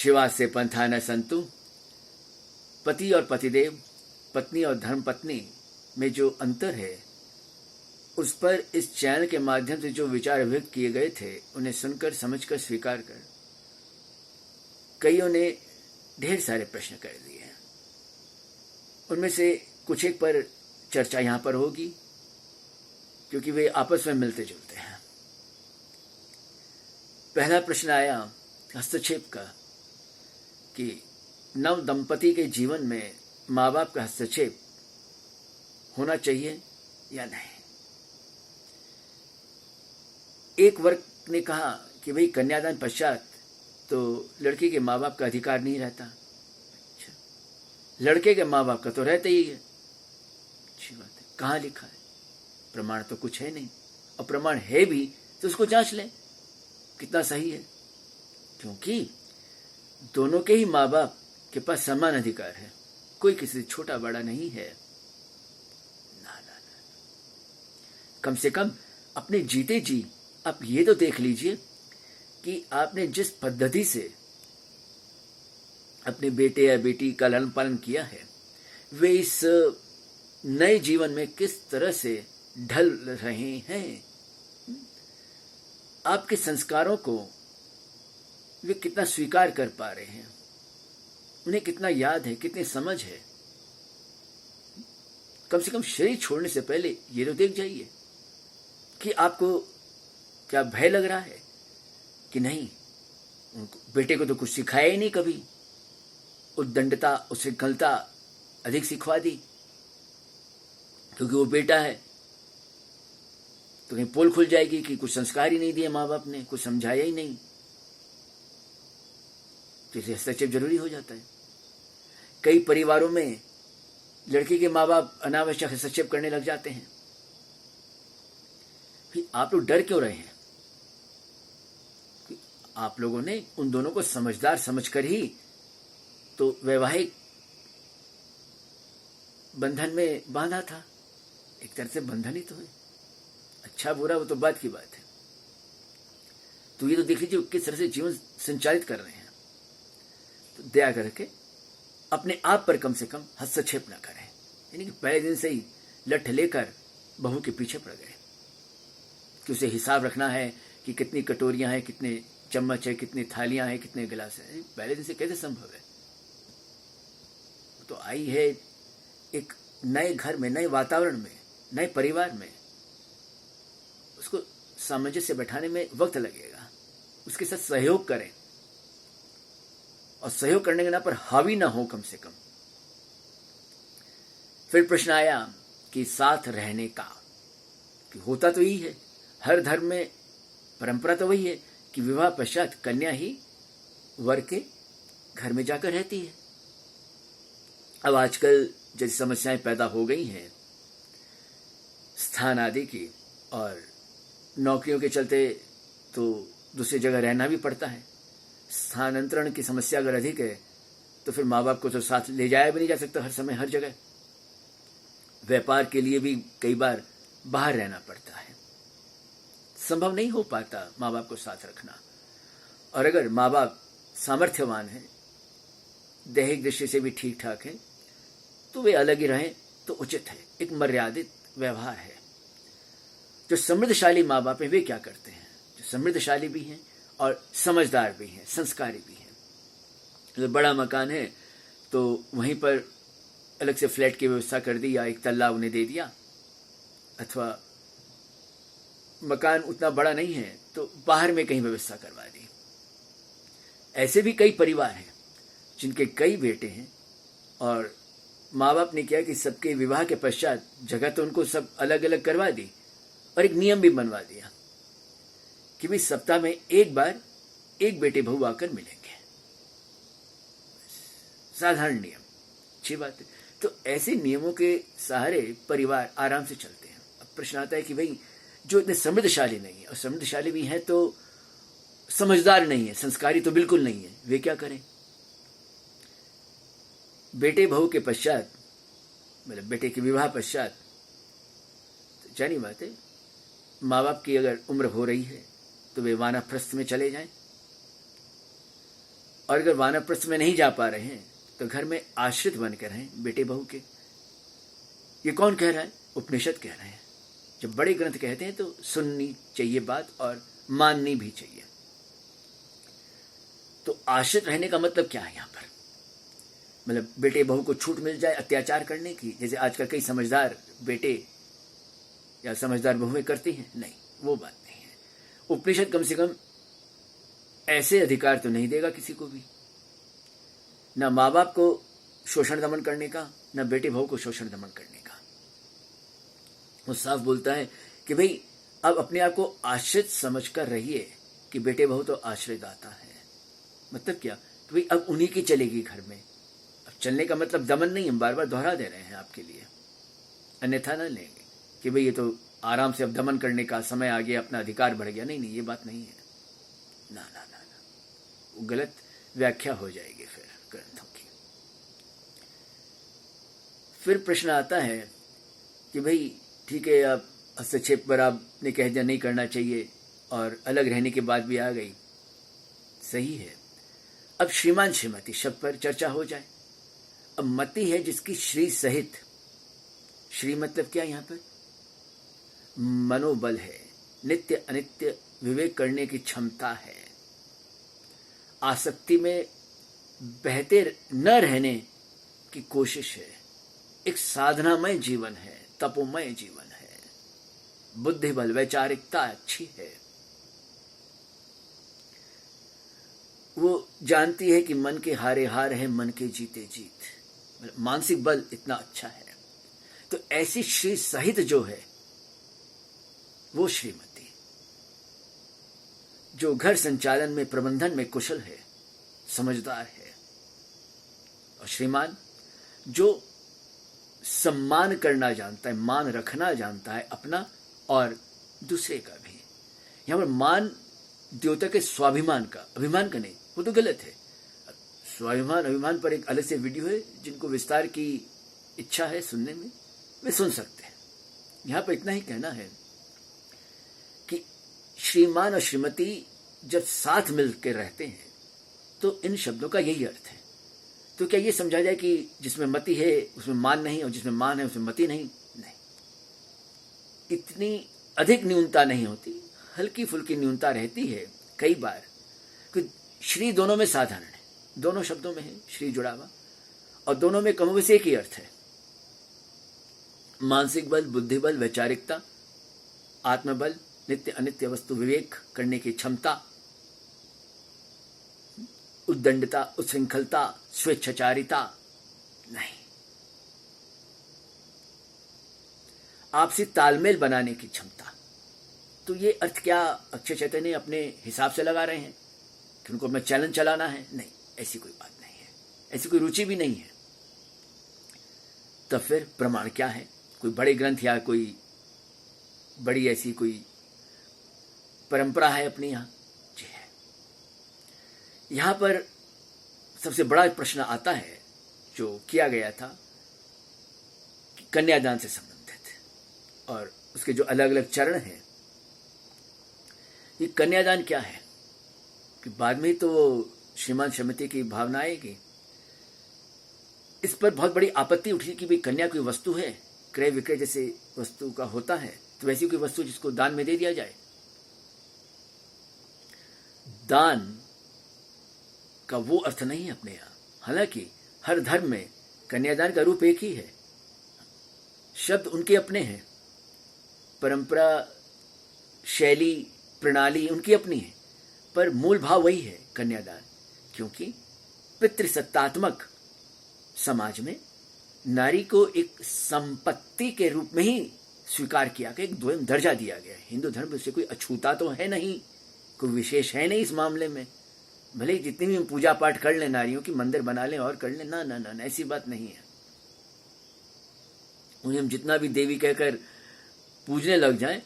शिवा से पंथा न संतु, पति और पतिदेव, पत्नी और धर्मपत्नी में जो अंतर है उस पर इस चैनल के माध्यम से जो विचार व्यक्त किए गए थे उन्हें सुनकर, समझकर, स्वीकार कर कईयों ने ढेर सारे प्रश्न कर दिए हैं। उनमें से कुछ एक पर चर्चा यहाँ पर होगी क्योंकि वे आपस में मिलते जुलते हैं। पहला प्रश्न आया हस्तक्षेप का कि नव दंपति के जीवन में माँ बाप का हस्तक्षेप होना चाहिए या नहीं। एक वर्ग ने कहा कि भाई कन्यादान पश्चात तो लड़की के माँ बाप का अधिकार नहीं रहता। अच्छा, लड़के के माँ बाप का तो रहता ही है। अच्छी बात है, कहाँ लिखा है? प्रमाण तो कुछ है नहीं, और प्रमाण है भी तो उसको जांच लें कितना सही है, क्योंकि दोनों के ही माँ बाप के पास समान अधिकार है, कोई किसी से छोटा बड़ा नहीं है। ना ना ना, कम से कम अपने जीते जी आप ये तो देख लीजिए कि आपने जिस पद्धति से अपने बेटे या बेटी का लालन पालन किया है वे इस नए जीवन में किस तरह से ढल रहे हैं। आपके संस्कारों को वे कितना स्वीकार कर पा रहे हैं, उन्हें कितना याद है, कितनी समझ है। कम से कम शरीर छोड़ने से पहले ये तो देख जाइए कि आपको क्या भय लग रहा है कि नहीं, बेटे को तो कुछ सिखाया ही नहीं कभी, उद्दंडता, उच्छृंखलता अधिक सिखवा दी क्योंकि वो बेटा है, तो कहीं पोल खुल जाएगी कि कुछ संस्कार ही नहीं दिए माँ बाप ने, कुछ समझाया ही नहीं, तो इसलिए हस्तक्षेप जरूरी हो जाता है। कई परिवारों में लड़की के माँ बाप अनावश्यक हस्तक्षेप करने लग जाते हैं। फिर आप लोग डर क्यों रहे हैं? आप लोगों ने उन दोनों को समझदार समझकर ही तो वैवाहिक बंधन में बांधा था। एक तरह से बंधन ही तो है, अच्छा बुरा वो तो बात की बात है। तो ये तो देख लीजिए किस तरह से जीवन संचालित कर रहे हैं। तो दया करके अपने आप पर कम से कम हस्तक्षेप न करें, यानी कि पहले दिन से ही लठ लेकर बहू के पीछे पड़ गए कि उसे हिसाब रखना है कि कितनी कटोरियां हैं, कितने चम्मच है, कितनी थालियां हैं, कितने गिलास हैं। पहले दिन से कैसे संभव है? तो आई है एक नए घर में, नए वातावरण में, नए परिवार में, उसको सामंजस्य बैठाने में वक्त लगेगा। उसके साथ सहयोग करें और सहयोग करने के नाम पर हावी ना हो कम से कम। फिर प्रश्न आया कि साथ रहने का, कि होता तो यही है, हर धर्म में परंपरा तो वही है कि विवाह पश्चात कन्या ही वर के घर में जाकर रहती है। अब आजकल जैसी समस्याएं पैदा हो गई हैं स्थान आदि की, और नौकरियों के चलते तो दूसरी जगह रहना भी पड़ता है। स्थानांतरण की समस्या अगर अधिक है तो फिर माँ बाप को तो साथ ले जाया भी नहीं जा सकता हर समय हर जगह। व्यापार के लिए भी कई बार बाहर रहना पड़ता है, संभव नहीं हो पाता माँ बाप को साथ रखना। और अगर माँ बाप सामर्थ्यवान हैं, दैहिक दृष्टि से भी ठीक ठाक है, तो वे अलग ही रहें तो उचित है, एक मर्यादित व्यवहार है। जो समृद्धशाली माँ बाप हैं वे क्या करते हैं? जो समृद्धशाली भी हैं और समझदार भी हैं, संस्कारी भी हैं। अगर बड़ा मकान है तो वहीं पर अलग से फ्लैट की व्यवस्था कर दी या एक तल्ला उन्हें दे दिया, अथवा मकान उतना बड़ा नहीं है तो बाहर में कहीं व्यवस्था करवा दी। ऐसे भी कई परिवार हैं जिनके कई बेटे हैं और माँ बाप ने किया कि सबके विवाह के पश्चात जगह तो उनको सब अलग अलग करवा दी और एक नियम भी बनवा दिया कि भाई सप्ताह में एक बार एक बेटे बहू आकर मिलेंगे। साधारण नियम, अच्छी बात है। तो ऐसे नियमों के सहारे परिवार आराम से चलते हैं। अब प्रश्न आता है कि भाई जो इतने समृद्धशाली नहीं है, और समृद्धशाली भी हैं तो समझदार नहीं है, संस्कारी तो बिल्कुल नहीं है, वे क्या करें? बेटे बहू के पश्चात, मतलब बेटे के विवाह पश्चात, तो जानी बात है माँ बाप की अगर उम्र हो रही है तो वे वानप्रस्थ में चले जाएं, और अगर वानप्रस्थ में नहीं जा पा रहे हैं तो घर में आश्रित बनकर रहें बेटे बहू के। ये कौन कह रहा है? उपनिषद कह रहे हैं। जब बड़े ग्रंथ कहते हैं तो सुननी चाहिए बात और माननी भी चाहिए। तो आश्रित रहने का मतलब क्या है यहाँ पर? मतलब बेटे बहू को छूट मिल जाए अत्याचार करने की, जैसे आजकल कई समझदार बेटे या समझदार बहुएं करती हैं? नहीं, वो बात नहीं है। उपनिषद कम से कम ऐसे अधिकार तो नहीं देगा किसी को भी, ना माँ बाप को शोषण दमन करने का, ना बेटे बहू को शोषण दमन करने का। वो साफ बोलता है कि भाई अब अपने आप को आश्रित समझकर रहिए कि बेटे बहू तो आश्रय दाता है। मतलब क्या? कि भाई अब उन्हीं की चलेगी घर में। अब चलने का मतलब दमन नहीं, हम बार बार दोहरा दे रहे हैं आपके लिए, अन्यथा न लेंगे कि भाई ये तो आराम से अब दमन करने का समय आ गया, अपना अधिकार बढ़ गया। नहीं नहीं, ये बात नहीं है। ना ना ना ना, वो गलत व्याख्या हो जाएगी फिर ग्रंथों की। फिर प्रश्न आता है कि भाई ठीक है, अब हस्तक्षेप पर आपने कह दिया नहीं करना चाहिए और अलग रहने की बात भी आ गई, सही है। अब श्रीमान श्रीमती शब्द पर चर्चा हो जाए। अब मति है जिसकी श्री सहित, श्री मतलब क्या यहाँ पर? मनोबल है, नित्य अनित्य विवेक करने की क्षमता है, आसक्ति में बहते न रहने की कोशिश है, एक साधनामय जीवन है, तपोमय जीवन है, बुद्धि बल वैचारिकता अच्छी है। वो जानती है कि मन के हारे हार है, मन के जीते जीत, मानसिक बल इतना अच्छा है। तो ऐसी श्री सहित जो है वो श्रीमती, जो घर संचालन में प्रबंधन में कुशल है, समझदार है। और श्रीमान जो सम्मान करना जानता है, मान रखना जानता है अपना और दूसरे का भी। यहां पर मान द्योतक के स्वाभिमान का, अभिमान का नहीं, वो तो गलत है। स्वाभिमान अभिमान पर एक अलग से वीडियो है, जिनको विस्तार की इच्छा है सुनने में वे सुन सकते हैं। यहां पर इतना ही कहना है कि श्रीमान और श्रीमती जब साथ मिलकर रहते हैं तो इन शब्दों का यही अर्थ है। तो क्या ये समझा जाए कि जिसमें मति है उसमें मान नहीं और जिसमें मान है उसमें मति नहीं? नहीं, इतनी अधिक न्यूनता नहीं होती, हल्की फुल्की न्यूनता रहती है कई बार। कि श्री दोनों में साधारण है, दोनों शब्दों में है श्री जुड़ा हुआ, और दोनों में कमोबेश एक ही अर्थ है। मानसिक बल, बुद्धि बल, वैचारिकता, आत्मबल, नित्य अनित्य वस्तु विवेक करने की क्षमता, उद्दंडता, उच्छृंखलता, स्वेच्छाचारिता नहीं, आपसी तालमेल बनाने की क्षमता। तो ये अर्थ क्या अक्षय चैतन्य अपने हिसाब से लगा रहे हैं कि उनको अपना चैलेंज चलाना है? नहीं, ऐसी कोई बात नहीं है, ऐसी कोई रुचि भी नहीं है। तो फिर प्रमाण क्या है? कोई बड़े ग्रंथ या कोई बड़ी ऐसी कोई परंपरा है अपने यहाँ? जी है। यहाँ पर सबसे बड़ा प्रश्न आता है जो किया गया था कि कन्यादान से संबंधित, और उसके जो अलग अलग चरण हैं। ये कन्यादान क्या है कि बाद में तो श्रीमान श्रीमती की भावना आएगी। इस पर बहुत बड़ी आपत्ति उठी कि भाई कन्या कोई वस्तु है, क्रय विक्रय जैसे वस्तु का होता है, तो वैसी कोई वस्तु जिसको दान में दे दिया जाए। दान का वो अर्थ नहीं है अपने यहां। हालांकि हर धर्म में कन्यादान का रूप एक ही है, शब्द उनके अपने हैं, परंपरा शैली प्रणाली उनकी अपनी है, पर मूल भाव वही है कन्यादान। क्योंकि पितृसत्तात्मक समाज में नारी को एक संपत्ति के रूप में ही स्वीकार किया गया, एक द्वयम दर्जा दिया गया है। हिंदू धर्म से कोई अछूता तो है नहीं, कोई विशेष है नहीं इस मामले में। भले ही जितनी भी पूजा पाठ कर लें, नारियों की मंदिर बना लें और कर लें, ना ना ना, ऐसी बात नहीं है। उन्हें हम जितना भी देवी कहकर पूजने लग जाएं,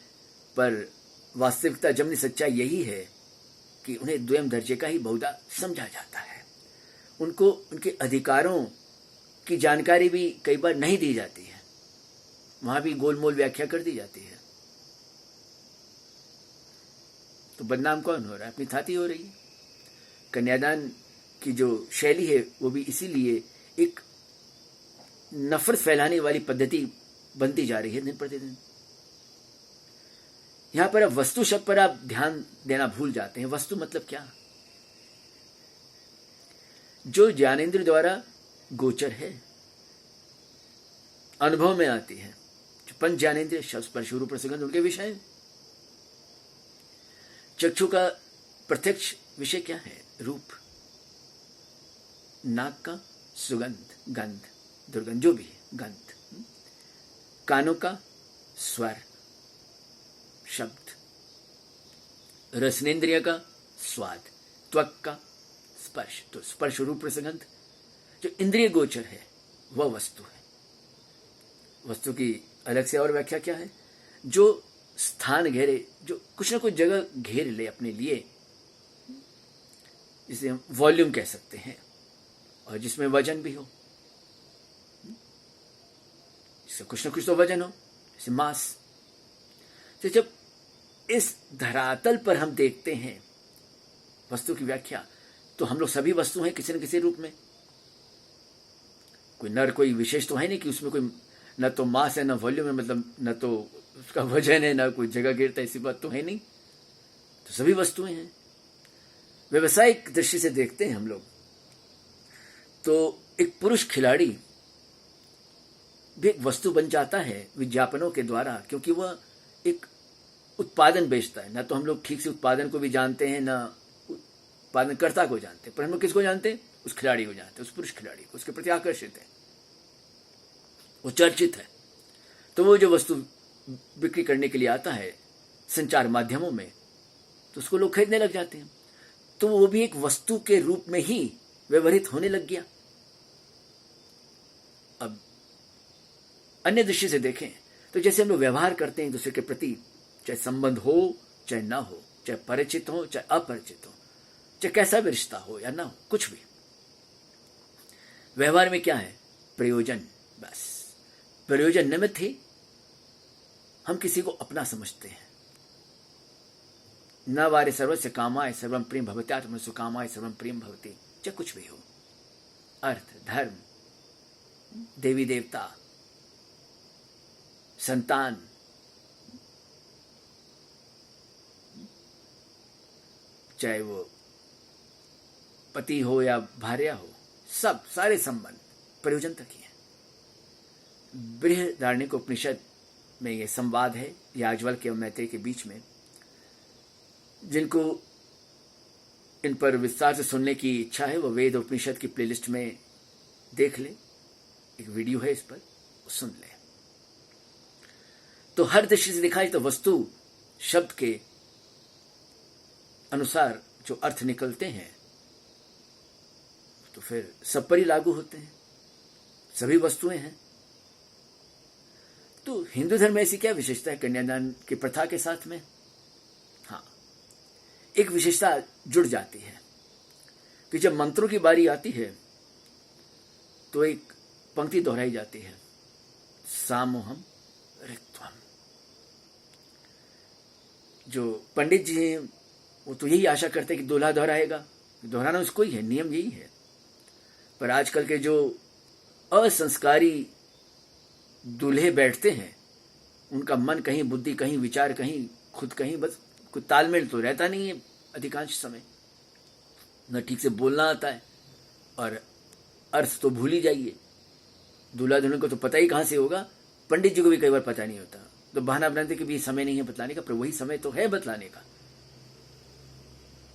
पर वास्तविकता जमनी सच्चाई यही है कि उन्हें द्वयम दर्जे का ही बहुधा समझा जाता है। उनको उनके अधिकारों की जानकारी भी कई बार नहीं दी जाती है, वहां भी गोलमोल व्याख्या कर दी जाती है। तो बदनाम कौन हो रहा है? अपनी थाती हो रही है। कन्यादान की जो शैली है वो भी इसीलिए एक नफरत फैलाने वाली पद्धति बनती जा रही है दिन प्रतिदिन। यहां पर अब वस्तु शब्द पर आप ध्यान देना भूल जाते हैं। वस्तु मतलब क्या? जो ज्ञानेंद्र द्वारा गोचर है, अनुभव में आती है, जो पंच ज्ञानेंद्रिय शब्द स्पर्श रूप रस गंध उनके विषय। चक्षु का प्रत्यक्ष विषय क्या है? रूप। नाक का सुगंध, गंध, दुर्गंध जो भी है, गंध। कानों का स्वर, शब्द। रसनेन्द्रिय का स्वाद, त्वक का स्पर्श। तो स्पर्श रूप रसगंध जो इंद्रिय गोचर है वह वस्तु है। वस्तु की अलग से और व्याख्या क्या है? जो स्थान घेरे, जो कुछ ना कुछ जगह घेर ले अपने लिए, जिसे हम वॉल्यूम कह सकते हैं, और जिसमें वजन भी हो, जिससे कुछ ना कुछ तो वजन हो, जैसे मास। तो जब इस धरातल पर हम देखते हैं वस्तु की व्याख्या, तो हम लोग सभी वस्तु हैं किसी न किसी रूप में। कोई नर कोई विशेष तो है नहीं कि उसमें कोई न तो मास है, न वॉल्यूम है, मतलब न तो उसका वजन है, न कोई जगह गिरता है, ऐसी बात तो है नहीं। तो सभी वस्तुएं हैं। व्यवसायिक दृष्टि से देखते हैं हम लोग तो एक पुरुष खिलाड़ी भी एक वस्तु बन जाता है विज्ञापनों के द्वारा, क्योंकि वह एक उत्पादन बेचता है। ना तो हम लोग ठीक से उत्पादन को भी जानते हैं, ना उत्पादनकर्ता को जानते हैं, पर हम लोग किसको जानते हैं? उस खिलाड़ी को जानते हैं, उस पुरुष खिलाड़ी को। उसके प्रति आकर्षित है, वो चर्चित है। तो वो जो वस्तु बिक्री करने के लिए आता है संचार माध्यमों में, तो उसको लोग खरीदने लग जाते हैं। तो वो भी एक वस्तु के रूप में ही व्यवहरित होने लग गया। अब अन्य दृष्टि से देखें तो जैसे हम लोग व्यवहार करते हैं एक दूसरे के प्रति, चाहे संबंध हो चाहे ना हो, चाहे परिचित हो चाहे अपरिचित हो, चाहे कैसा भी रिश्ता हो या ना हो, कुछ भी व्यवहार में क्या है? प्रयोजन। बस प्रयोजन निमित्त ही हम किसी को अपना समझते हैं। न वारे सर्वस्य कामाय सर्वम प्रेम भवत्यात्म सुकामाय सर्वम प्रेम भवति। चाहे कुछ भी हो, अर्थ, धर्म, देवी देवता, संतान, चाहे वो पति हो या भार्या हो, सब सारे संबंध प्रयोजन तक ही है। बृहदारण्यक उपनिषद में यह संवाद है याज्ञवल्क्य और मैत्रेय के बीच में। जिनको इन पर विस्तार से सुनने की इच्छा है वो वेद उपनिषद की प्लेलिस्ट में देख ले, एक वीडियो है इस पर, सुन ले। तो हर दृष्टि से दिखाई तो वस्तु शब्द के अनुसार जो अर्थ निकलते हैं तो फिर सब पर ही लागू होते हैं, सभी वस्तुएं हैं। तो हिंदू धर्म में ऐसी क्या विशेषता है कन्यादान की प्रथा के साथ में? हाँ, एक विशेषता जुड़ जाती है कि जब मंत्रों की बारी आती है तो एक पंक्ति दोहराई जाती है, सामोहम ऋत्वम। जो पंडित जी हैं वो तो यही आशा करते हैं कि दूल्हा दोहराएगा, दोहराना उसको ही है, नियम यही है। पर आजकल के जो असंस्कारी दूल्हे बैठते हैं, उनका मन कहीं, बुद्धि कहीं, विचार कहीं, खुद कहीं, बस कोई तालमेल तो रहता नहीं है अधिकांश समय। न ठीक से बोलना आता है और अर्थ तो भूल ही जाइए। दूल्हा दुल्हन को तो पता ही कहाँ से होगा, पंडित जी को भी कई बार पता नहीं होता, तो बहाना बनाते कि भी समय नहीं है बतलाने का, पर वही समय तो है बतलाने का,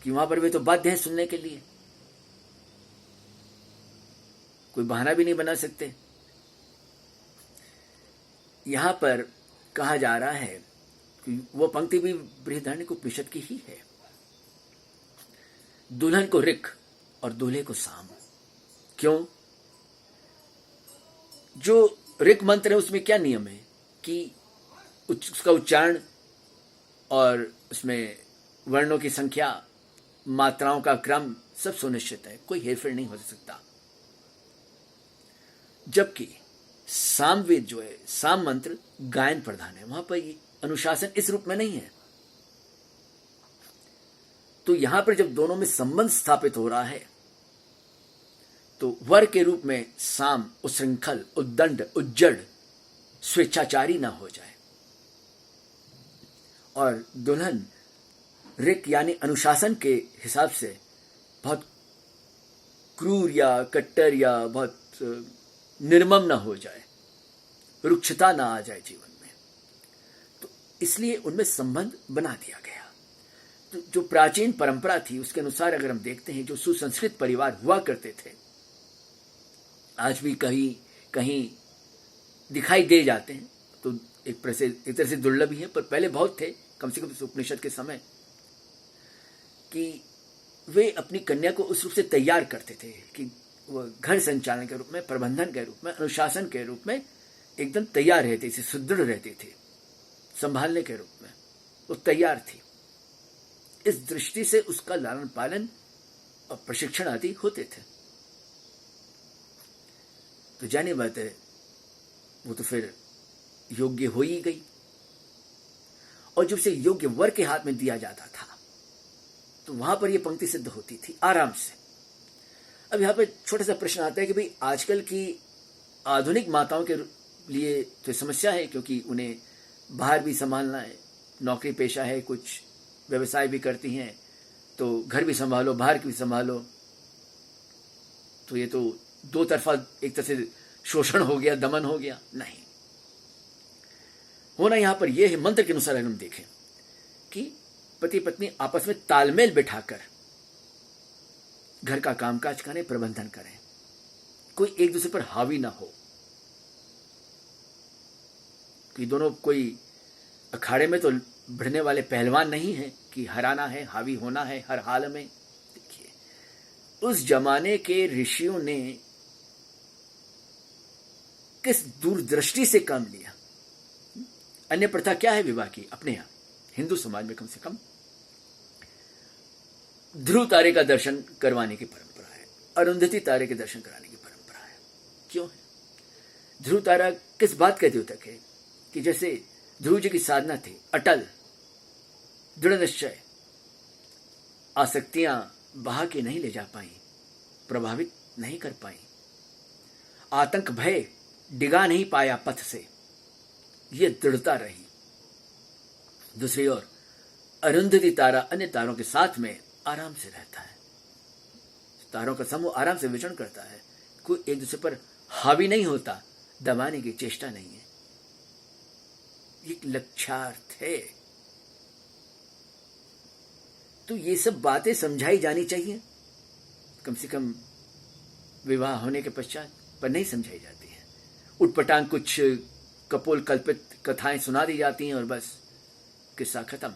कि वहां पर वे तो बाध्य है सुनने के लिए, कोई बहाना भी नहीं बना सकते। यहां पर कहा जा रहा है कि वो पंक्ति भी बृहदारण्यक उपनिषद की ही है, दुल्हन को ऋक और दूल्हे को साम। क्यों? जो ऋक मंत्र है उसमें क्या नियम है कि उसका उच्चारण और उसमें वर्णों की संख्या, मात्राओं का क्रम सब सुनिश्चित है, कोई हेरफेर नहीं हो सकता। जबकि सामवेद जो है, साम मंत्र गायन प्रधान है, वहां पर ये अनुशासन इस रूप में नहीं है। तो यहां पर जब दोनों में संबंध स्थापित हो रहा है तो वर के रूप में साम, उच्छृंखल, उद्दंड, उज्जड़, स्वेच्छाचारी ना हो जाए, और दुल्हन रिक यानी अनुशासन के हिसाब से बहुत क्रूर या कट्टर या बहुत निर्मम ना हो जाए, रुक्षता ना आ जाए जीवन में। तो इसलिए उनमें संबंध बना दिया गया। तो जो प्राचीन परंपरा थी उसके अनुसार अगर हम देखते हैं, जो सुसंस्कृत परिवार हुआ करते थे आज भी कहीं कहीं दिखाई दे जाते हैं, तो एक तरह से दुर्लभ ही है, पर पहले बहुत थे, कम से कम उपनिषद के समय, कि वे अपनी कन्या को उस रूप से तैयार करते थे कि वह घर संचालन के रूप में, प्रबंधन के रूप में, अनुशासन के रूप में एकदम तैयार रहती थी, सुदृढ़ रहती थी, संभालने के रूप में वो तैयार थी। इस दृष्टि से उसका लालन पालन और प्रशिक्षण आदि होते थे। तो जानी बात है, वो तो फिर योग्य हो ही गई, और जब से योग्य वर के हाथ में दिया जाता था तो वहां पर यह पंक्ति सिद्ध होती थी आराम से। अब यहां पर छोटा सा प्रश्न आता है कि भाई आजकल की आधुनिक माताओं के लिए तो समस्या है, क्योंकि उन्हें बाहर भी संभालना है, नौकरी पेशा है, कुछ व्यवसाय भी करती हैं, तो घर भी संभालो, बाहर भी संभालो, तो ये तो दो तरफा एक तरह से शोषण हो गया, दमन हो गया। नहीं, होना यहां पर यह है, मंत्र के अनुसार हम देखें कि पति पत्नी आपस में तालमेल बिठाकर घर का कामकाज करें, प्रबंधन करें, कोई एक दूसरे पर हावी ना हो, कि दोनों कोई अखाड़े में तो भिड़ने वाले पहलवान नहीं है कि हराना है, हावी होना है हर हाल में। देखिए, उस जमाने के ऋषियों ने किस दूरदृष्टि से काम लिया। अन्य प्रथा क्या है विवाह की अपने यहां हिंदू समाज में? कम से कम ध्रुव तारे का दर्शन करवाने की परंपरा है, अरुंधति तारे के दर्शन कराने की परंपरा है। क्यों है? ध्रुव तारा किस बात का द्योतक है? कि जैसे ध्रुव जी की साधना थी अटल, दृढ़ निश्चय, आसक्तियां बहा के नहीं ले जा पाई, प्रभावित नहीं कर पाई, आतंक भय डिगा नहीं पाया पथ से, ये दृढ़ता रही। दूसरी ओर अरुंधति तारा अन्य तारों के साथ में आराम से रहता है, तारों का समूह आराम से विचरण करता है, कोई एक दूसरे पर हावी नहीं होता, दबाने की चेष्टा नहीं है। एक लक्ष्यार्थ है। तो ये सब बातें समझाई जानी चाहिए कम से कम विवाह होने के पश्चात, पर नहीं समझाई जाती है। उटपटांग कुछ कपोल कल्पित कथाएं सुना दी जाती हैं और बस किस्सा खत्म,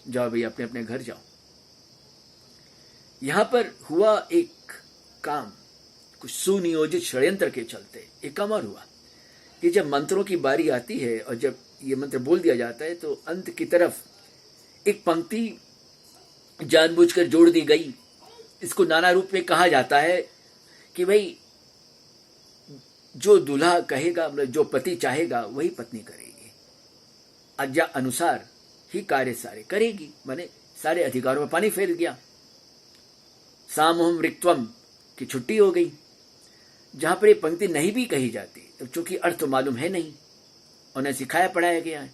जाओ भाई अपने अपने घर जाओ। यहां पर हुआ एक काम, कुछ सुनियोजित षड्यंत्र के चलते एक काम और हुआ कि जब मंत्रों की बारी आती है और जब ये मंत्र बोल दिया जाता है तो अंत की तरफ एक पंक्ति जानबूझकर जोड़ दी गई। इसको नाना रूप में कहा जाता है कि भाई जो दूल्हा कहेगा, जो पति चाहेगा वही पत्नी करेगी, आज्ञा अनुसार ही कार्य सारे करेगी, माने सारे अधिकारों में पानी फेर गया। सामोहम रिक्त्वम की छुट्टी हो गई। जहां पर ये पंक्ति नहीं भी कही जाती, चूंकि अर्थ तो मालूम है नहीं, उन्हें सिखाया पढ़ाया गया है,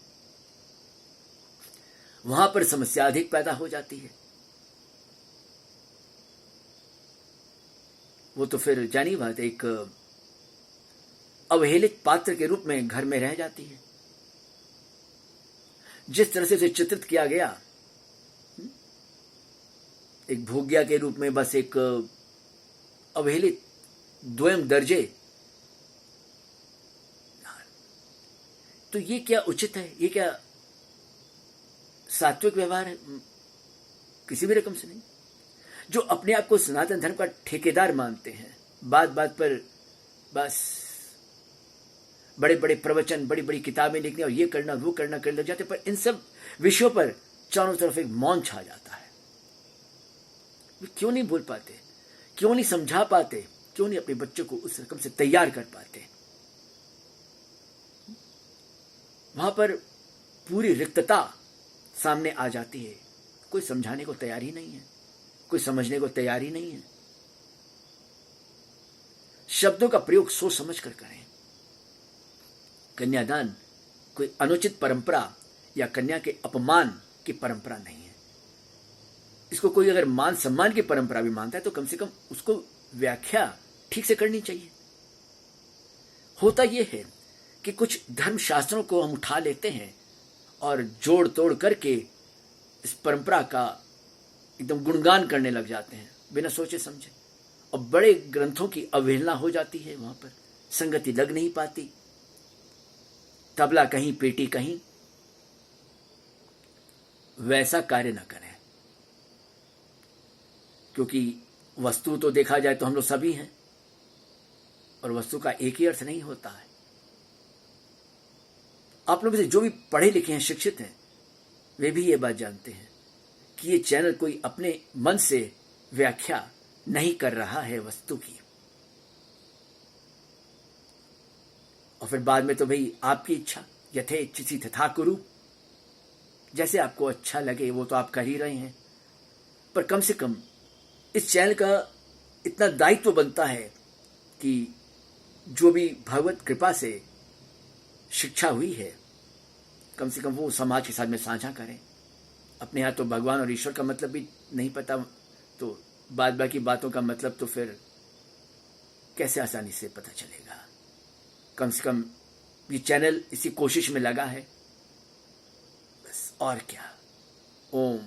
वहां पर समस्या अधिक पैदा हो जाती है। वो तो फिर जानी बात, एक अवहेलित पात्र के रूप में घर में रह जाती है। जिस तरह से उसे चित्रित किया गया, एक भोग्या के रूप में, बस एक अवहेलित द्वयम दर्जे, तो ये क्या उचित है? ये क्या सात्विक व्यवहार है? किसी भी रकम से नहीं। जो अपने आप को सनातन धर्म का ठेकेदार मानते हैं, बात बात पर बस बड़े बड़े प्रवचन, बड़ी बड़ी किताबें लिखने और ये करना वो करना कर लग जाते, पर इन सब विषयों पर चारों तरफ एक मौन छा जाता है। वे क्यों नहीं बोल पाते? क्यों नहीं समझा पाते? क्यों नहीं अपने बच्चों को उस रकम से तैयार कर पाते? वहां पर पूरी रिक्तता सामने आ जाती है। कोई समझाने को तैयार ही नहीं है, कोई समझने को तैयार ही नहीं है। शब्दों का प्रयोग सोच समझ कर करें। कन्यादान कोई अनुचित परंपरा या कन्या के अपमान की परंपरा नहीं है। इसको कोई अगर मान सम्मान की परंपरा भी मानता है तो कम से कम उसको व्याख्या ठीक से करनी चाहिए। होता यह है कि कुछ धर्म शास्त्रों को हम उठा लेते हैं और जोड़ तोड़ करके इस परंपरा का एकदम गुणगान करने लग जाते हैं बिना सोचे समझे, और बड़े ग्रंथों की अवहेलना हो जाती है। वहां पर संगति लग नहीं पाती, तबला कहीं पेटी कहीं। वैसा कार्य न करें, क्योंकि वस्तु तो देखा जाए तो हम लोग सभी हैं, और वस्तु का एक ही अर्थ नहीं होता है। आप लोग से जो भी पढ़े लिखे हैं, शिक्षित हैं, वे भी ये बात जानते हैं कि ये चैनल कोई अपने मन से व्याख्या नहीं कर रहा है वस्तु की। और फिर बाद में तो भाई आपकी इच्छा, यथे इच्छिसी तथा कुरु, जैसे आपको अच्छा लगे वो तो आप कर ही रहे हैं। पर कम से कम इस चैनल का इतना दायित्व बनता है कि जो भी भगवत कृपा से शिक्षा हुई है, कम से कम वो समाज के साथ में साझा करें। अपने यहाँ तो भगवान और ईश्वर का मतलब भी नहीं पता, तो बाद बाकी बातों का मतलब तो फिर कैसे आसानी से पता चलेगा। कम से कम ये चैनल इसी कोशिश में लगा है, बस और क्या। ओम